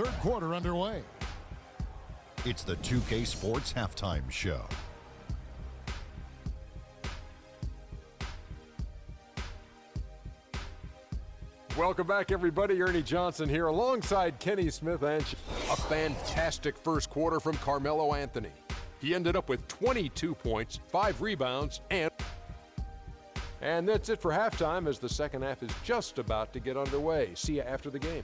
third quarter underway. It's the 2K Sports Halftime Show. Welcome back, everybody. Ernie Johnson here alongside Kenny Smith. And a fantastic first quarter from Carmelo Anthony. He ended up with 22 points, 5 rebounds, and that's it for halftime as the second half is just about to get underway. See you after the game.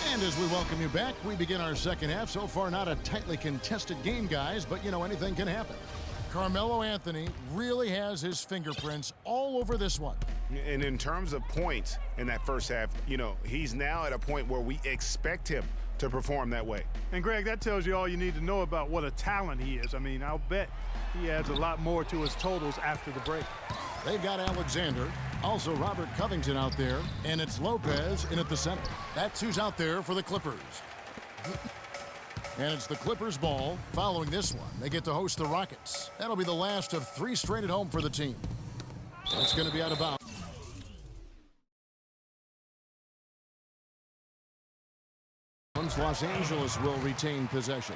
And as we welcome you back, we begin our second half. So far, not a tightly contested game, guys, but, you know, anything can happen. Carmelo Anthony really has his fingerprints all over this one. And in terms of points in that first half, you know, he's now at a point where we expect him to perform that way. And, Greg, that tells you all you need to know about what a talent he is. I mean, I'll bet he adds a lot more to his totals after the break. They've got Alexander, also Robert Covington out there, and it's Lopez in at the center. That's who's out there for the Clippers. And it's the Clippers' ball. Following this one, they get to host the Rockets. That'll be the last of 3 straight at home for the team. It's going to be out of bounds. Los Angeles will retain possession.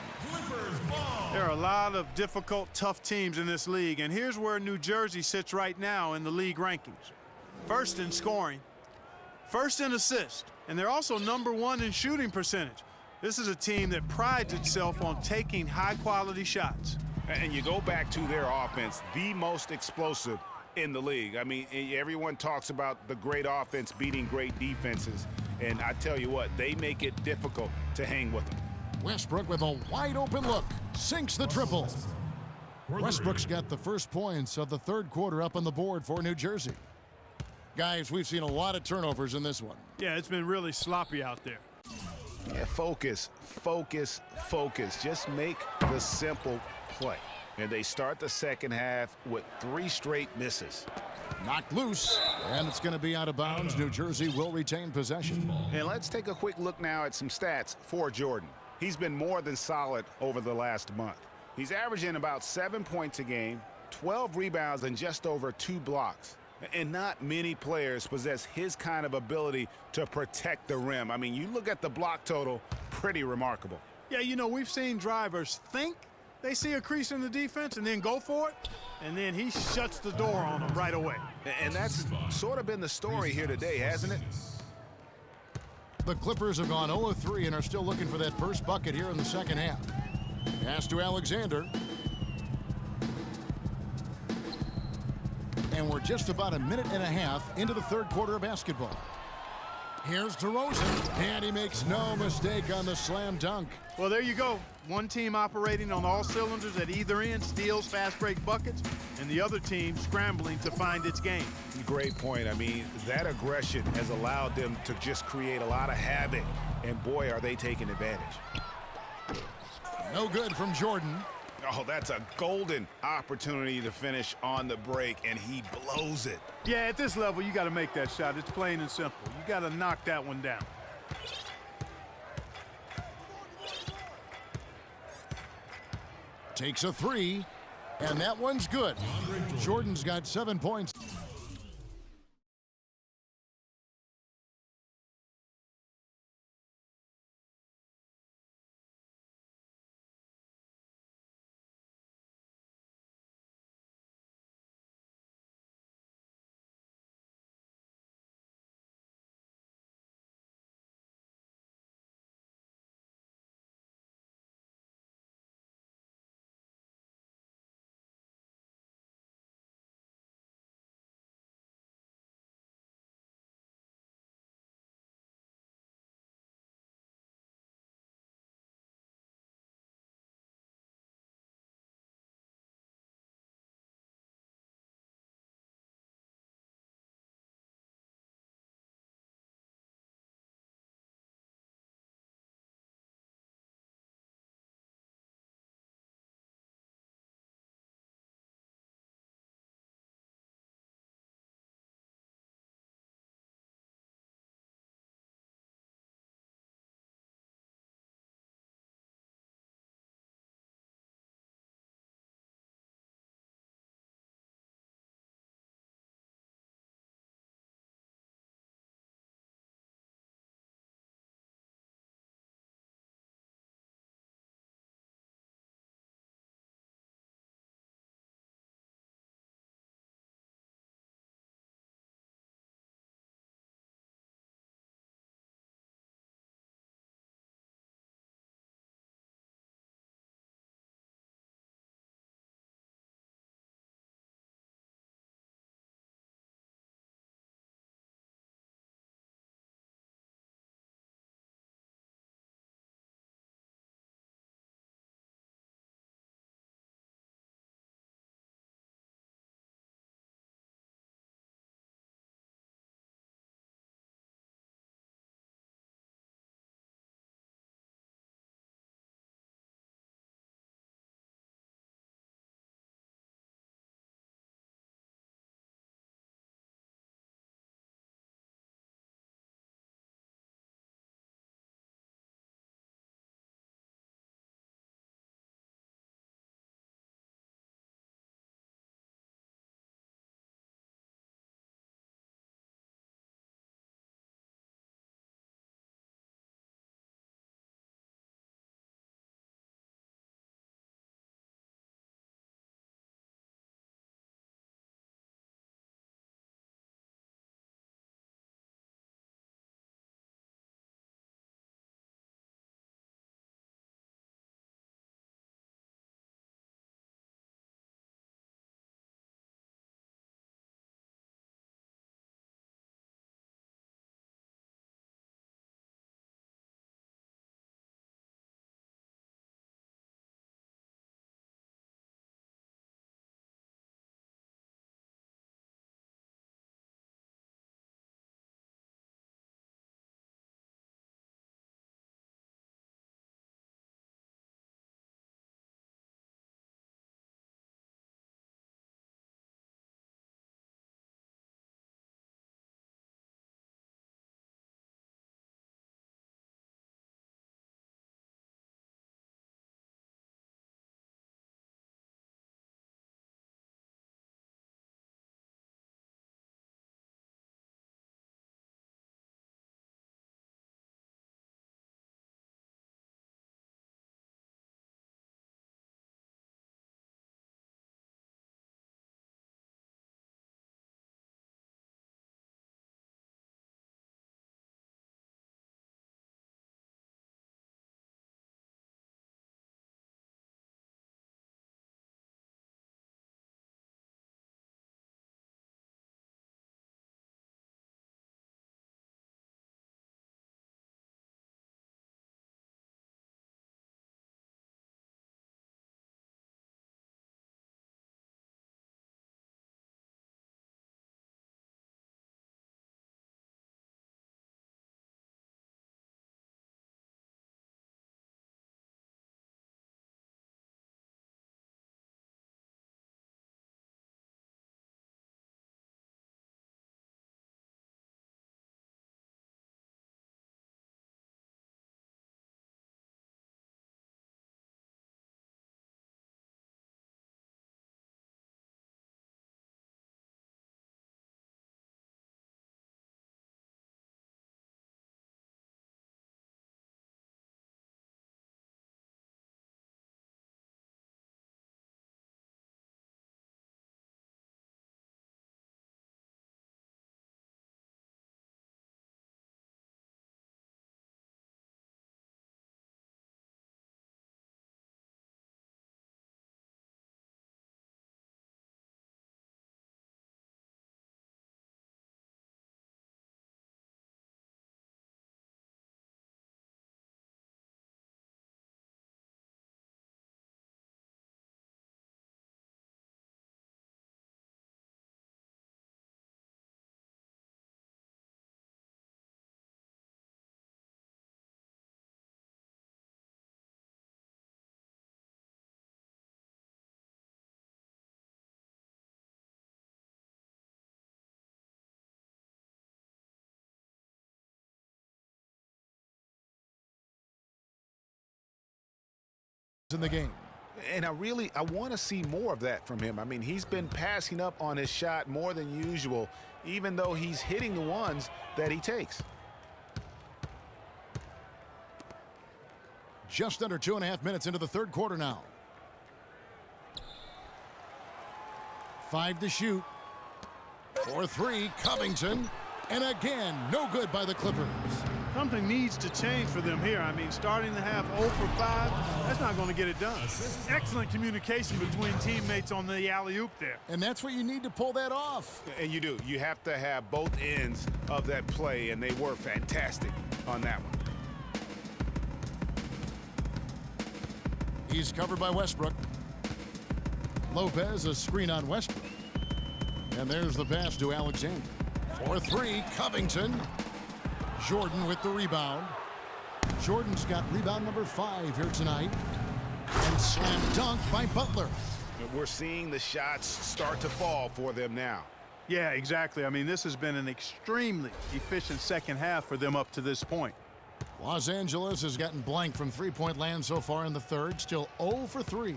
There are a lot of difficult, tough teams in this league, and here's where New Jersey sits right now in the league rankings. First in scoring, first in assists, and they're also #1 in shooting percentage. This is a team that prides itself on taking high-quality shots. And you go back to their offense, the most explosive in the league. I mean, everyone talks about the great offense beating great defenses, and I tell you what, they make it difficult to hang with them. Westbrook with a wide-open look, sinks the triple. Westbrook's got the first points of the third quarter up on the board for New Jersey. Guys, we've seen a lot of turnovers in this one. Yeah, it's been really sloppy out there. Yeah, focus, focus, focus. Just make the simple play. And they start the second half with 3 straight misses. Knocked loose, and it's going to be out of bounds. New Jersey will retain possession. And let's take a quick look now at some stats for Jordan. He's been more than solid over the last month. He's averaging about 7 points a game, 12 rebounds, and just over 2 blocks. And not many players possess his kind of ability to protect the rim. I mean, you look at the block total, pretty remarkable. Yeah, you know, we've seen drivers think they see a crease in the defense and then go for it, and then he shuts the door on them right away. And that's sort of been the story here today, hasn't it? The Clippers have gone 0 of 3 and are still looking for that first bucket here in the second half. Pass to Alexander. And we're just about a minute and a half into the third quarter of basketball. Here's DeRozan, and he makes no mistake on the slam dunk. Well, there you go. One team operating on all cylinders at either end, steals, fast break buckets, and the other team scrambling to find its game. Great point. I mean, that aggression has allowed them to just create a lot of havoc, and boy, are they taking advantage. No good from Jordan. Oh, that's a golden opportunity to finish on the break, and he blows it. Yeah, at this level, you got to make that shot. It's plain and simple. You got to knock that one down. Takes a 3, and that one's good. Jordan's got 7 points. in the game. And I want to see more of that from him. I mean, he's been passing up on his shot more than usual, even though he's hitting the ones that he takes. Just under 2.5 minutes into the third quarter now. 5 to shoot. For 3, Covington. And again, no good by the Clippers. Something needs to change for them here. I mean, starting to have 0 for 5, that's not going to get it done. Excellent communication between teammates on the alley-oop there. And that's what you need to pull that off. And you do. You have to have both ends of that play, and they were fantastic on that one. He's covered by Westbrook. Lopez, a screen on Westbrook. And there's the pass to Alexander. For 3, Covington. Jordan with the rebound. Jordan's got rebound number 5 here tonight. And slam dunk by Butler. We're seeing the shots start to fall for them now. Yeah, exactly. I mean, this has been an extremely efficient second half for them up to this point. Los Angeles has gotten blank from three-point land so far in the third. Still 0 for 3.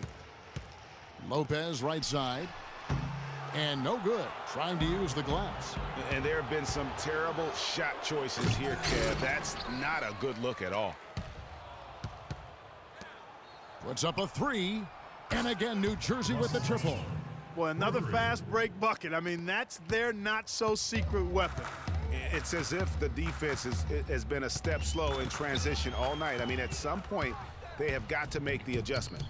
Lopez right side. And no good, trying to use the glass. And there have been some terrible shot choices here, Kev. That's not a good look at all. Puts up a 3. And again, New Jersey with the triple. Boy, another fast break bucket. I mean, that's their not-so-secret weapon. It's as if the defense has been a step slow in transition all night. I mean, at some point, they have got to make the adjustment.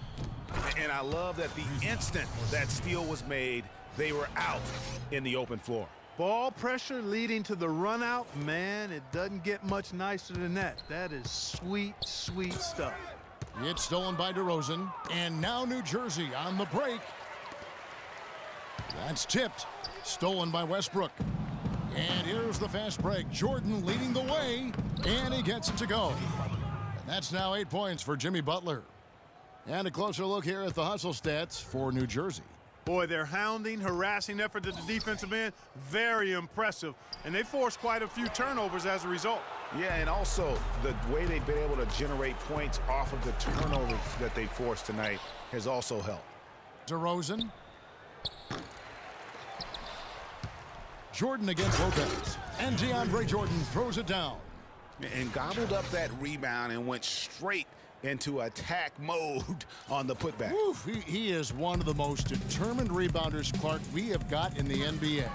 And I love that the instant that steal was made, they were out in the open floor. Ball pressure leading to the run out. Man, it doesn't get much nicer than that. That is sweet, sweet stuff. It's stolen by DeRozan. And now New Jersey on the break. That's tipped. Stolen by Westbrook. And here's the fast break. Jordan leading the way. And he gets it to go. And that's now 8 points for Jimmy Butler. And a closer look here at the hustle stats for New Jersey. Boy, their hounding, harassing effort at the defensive end, very impressive. And they forced quite a few turnovers as a result. Yeah, and also the way they've been able to generate points off of the turnovers that they forced tonight has also helped. DeRozan. Jordan against Lopez. And DeAndre Jordan throws it down. And gobbled up that rebound and went straight into attack mode on the putback. Oof, he is one of the most determined rebounders, Clark, we have got in the NBA.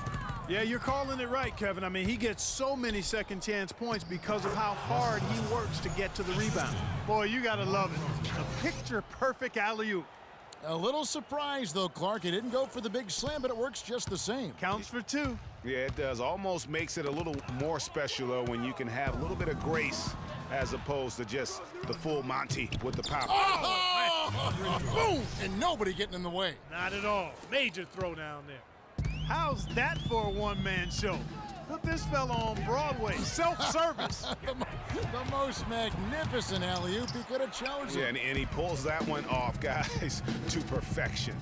Yeah, you're calling it right, Kevin. I mean, he gets so many second chance points because of how hard he works to get to the rebound. Boy, you got to love it. A picture-perfect alley-oop. A little surprised, though, Clark. He didn't go for the big slam, but it works just the same. Counts for 2. Yeah, it does. Almost makes it a little more special, though, when you can have a little bit of grace as opposed to just the full Monty with the power. Oh! Boom! And nobody getting in the way. Not at all. Major throw down there. How's that for a one-man show? Put this fella on Broadway. Self-service. the most magnificent alley-oop he could have chosen. Yeah, and he pulls that one off, guys, to perfection.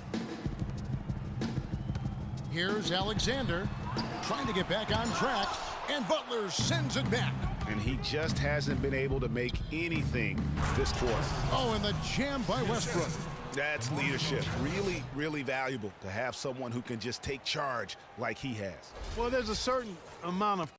Here's Alexander trying to get back on track, and Butler sends it back. And he just hasn't been able to make anything this quarter. Oh, and the jam by Westbrook. That's leadership. Really, really valuable to have someone who can just take charge like he has. Well, there's a certain amount of